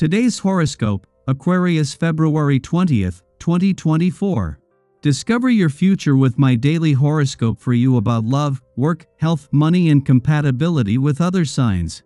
Today's horoscope, Aquarius February 20th, 2024. Discover your future with my daily horoscope for you about love, work, health, money, and compatibility with other signs.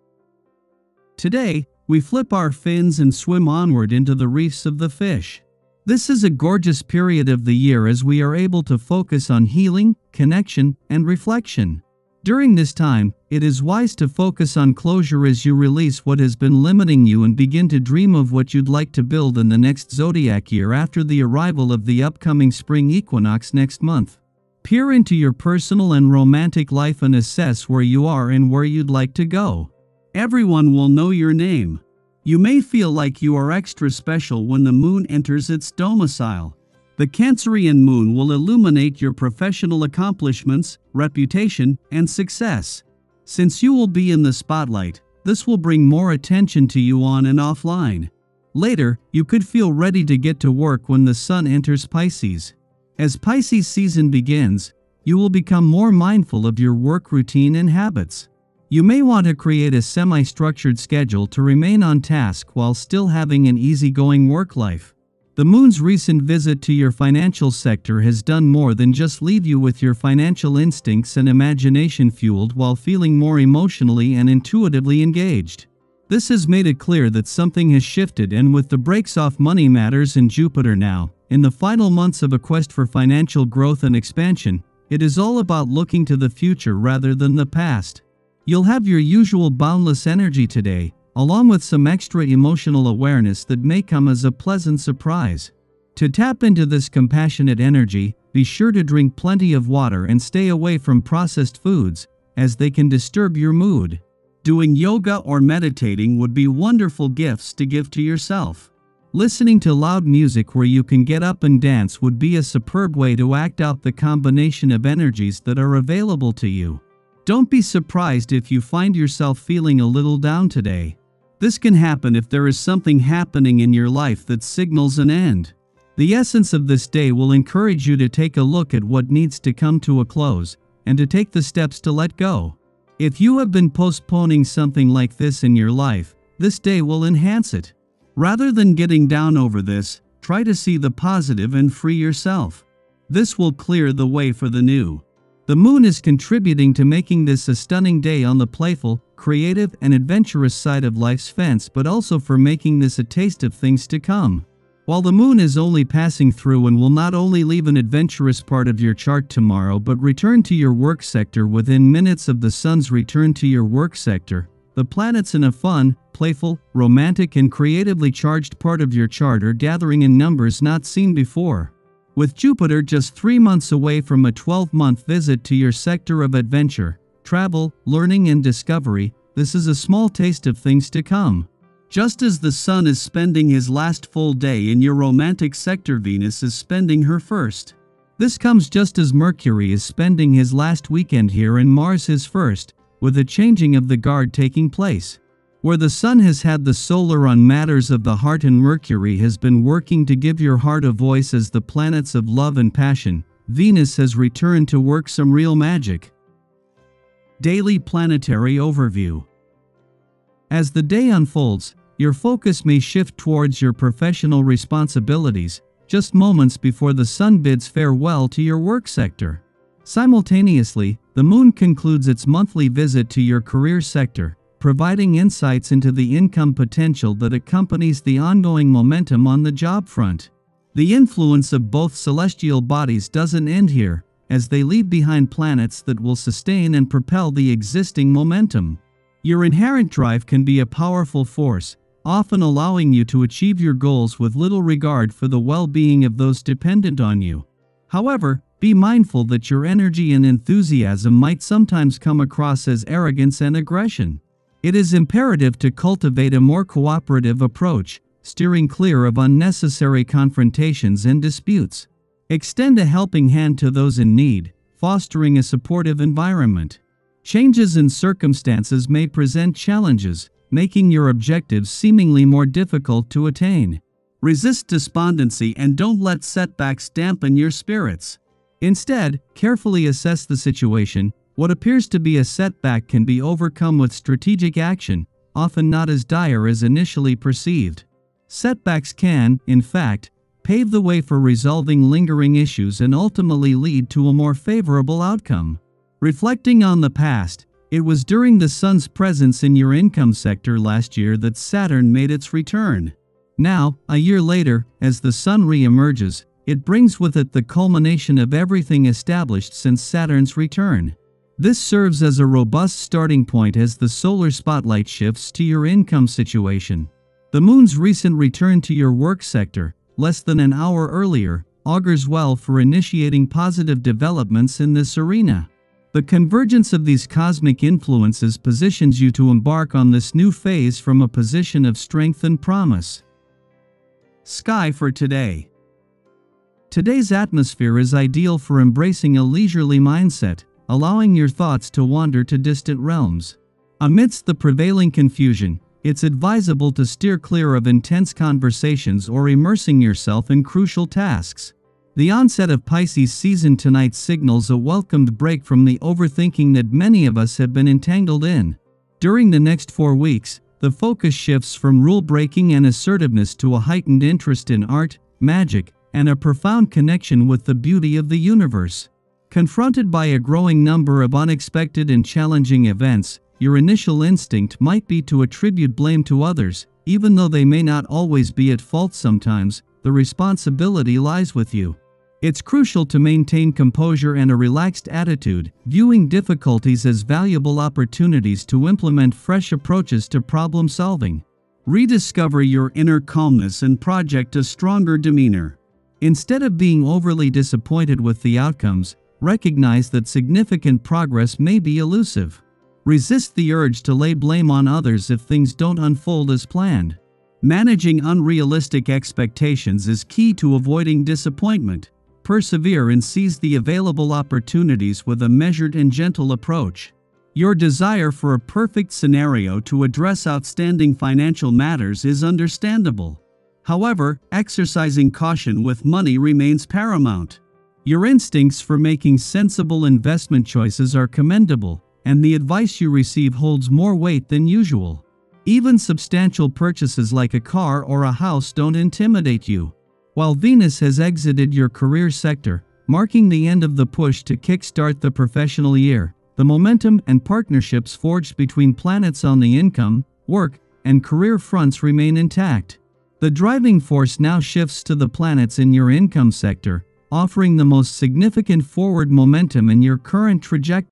Today, we flip our fins and swim onward into the reefs of the fish. This is a gorgeous period of the year as we are able to focus on healing, connection, and reflection. During this time, it is wise to focus on closure as you release what has been limiting you and begin to dream of what you'd like to build in the next zodiac year after the arrival of the upcoming spring equinox next month. Peer into your personal and romantic life and assess where you are and where you'd like to go. Everyone will know your name. You may feel like you are extra special when the moon enters its domicile. The Cancerian moon will illuminate your professional accomplishments, reputation, and success. Since you will be in the spotlight, this will bring more attention to you on and offline. Later, you could feel ready to get to work when the sun enters Pisces. As Pisces season begins, you will become more mindful of your work routine and habits. You may want to create a semi-structured schedule to remain on task while still having an easygoing work life. The moon's recent visit to your financial sector has done more than just leave you with your financial instincts and imagination fueled while feeling more emotionally and intuitively engaged. This has made it clear that something has shifted, and with the brakes off money matters and Jupiter now, in the final months of a quest for financial growth and expansion, it is all about looking to the future rather than the past. You'll have your usual boundless energy today, along with some extra emotional awareness that may come as a pleasant surprise. To tap into this compassionate energy, be sure to drink plenty of water and stay away from processed foods, as they can disturb your mood. Doing yoga or meditating would be wonderful gifts to give to yourself. Listening to loud music where you can get up and dance would be a superb way to act out the combination of energies that are available to you. Don't be surprised if you find yourself feeling a little down today. This can happen if there is something happening in your life that signals an end. The essence of this day will encourage you to take a look at what needs to come to a close, and to take the steps to let go. If you have been postponing something like this in your life, this day will enhance it. Rather than getting down over this, try to see the positive and free yourself. This will clear the way for the new. The moon is contributing to making this a stunning day on the playful, creative, and adventurous side of life's fence, but also for making this a taste of things to come. While the moon is only passing through and will not only leave an adventurous part of your chart tomorrow but return to your work sector within minutes of the sun's return to your work sector, the planets in a fun, playful, romantic, and creatively charged part of your chart are gathering in numbers not seen before. With Jupiter just 3 months away from a 12-month visit to your sector of adventure, travel, learning, and discovery, this is a small taste of things to come. Just as the sun is spending his last full day in your romantic sector, Venus is spending her first. This comes just as Mercury is spending his last weekend here and Mars his first, with a changing of the guard taking place. Where the sun has had the solar on matters of the heart and Mercury has been working to give your heart a voice as the planets of love and passion, Venus has returned to work some real magic. Daily Planetary Overview. As the day unfolds, your focus may shift towards your professional responsibilities, just moments before the sun bids farewell to your work sector. Simultaneously, the moon concludes its monthly visit to your career sector, providing insights into the income potential that accompanies the ongoing momentum on the job front. The influence of both celestial bodies doesn't end here, as they leave behind planets that will sustain and propel the existing momentum. Your inherent drive can be a powerful force, often allowing you to achieve your goals with little regard for the well-being of those dependent on you. However, be mindful that your energy and enthusiasm might sometimes come across as arrogance and aggression. It is imperative to cultivate a more cooperative approach, steering clear of unnecessary confrontations and disputes. Extend a helping hand to those in need, fostering a supportive environment. Changes in circumstances may present challenges, making your objectives seemingly more difficult to attain. Resist despondency and don't let setbacks dampen your spirits. Instead, carefully assess the situation. What appears to be a setback can be overcome with strategic action, often not as dire as initially perceived. Setbacks can, in fact, pave the way for resolving lingering issues and ultimately lead to a more favorable outcome. Reflecting on the past, it was during the Sun's presence in your income sector last year that Saturn made its return. Now, a year later, as the Sun re-emerges, it brings with it the culmination of everything established since Saturn's return. This serves as a robust starting point as the solar spotlight shifts to your income situation. The Moon's recent return to your work sector, less than an hour earlier, augurs well for initiating positive developments in this arena. The convergence of these cosmic influences positions you to embark on this new phase from a position of strength and promise. Sky for today. Today's atmosphere is ideal for embracing a leisurely mindset, allowing your thoughts to wander to distant realms. Amidst the prevailing confusion, it's advisable to steer clear of intense conversations or immersing yourself in crucial tasks. The onset of Pisces season tonight signals a welcomed break from the overthinking that many of us have been entangled in. During the next 4 weeks, the focus shifts from rule-breaking and assertiveness to a heightened interest in art, magic, and a profound connection with the beauty of the universe. Confronted by a growing number of unexpected and challenging events, your initial instinct might be to attribute blame to others, even though they may not always be at fault sometimes. The responsibility lies with you. It's crucial to maintain composure and a relaxed attitude, viewing difficulties as valuable opportunities to implement fresh approaches to problem solving. Rediscover your inner calmness and project a stronger demeanor. Instead of being overly disappointed with the outcomes, recognize that significant progress may be elusive. Resist the urge to lay blame on others if things don't unfold as planned. Managing unrealistic expectations is key to avoiding disappointment. Persevere and seize the available opportunities with a measured and gentle approach. Your desire for a perfect scenario to address outstanding financial matters is understandable. However, exercising caution with money remains paramount. Your instincts for making sensible investment choices are commendable, and the advice you receive holds more weight than usual. Even substantial purchases like a car or a house don't intimidate you. While Venus has exited your career sector, marking the end of the push to kickstart the professional year, the momentum and partnerships forged between planets on the income, work, and career fronts remain intact. The driving force now shifts to the planets in your income sector, offering the most significant forward momentum in your current trajectory.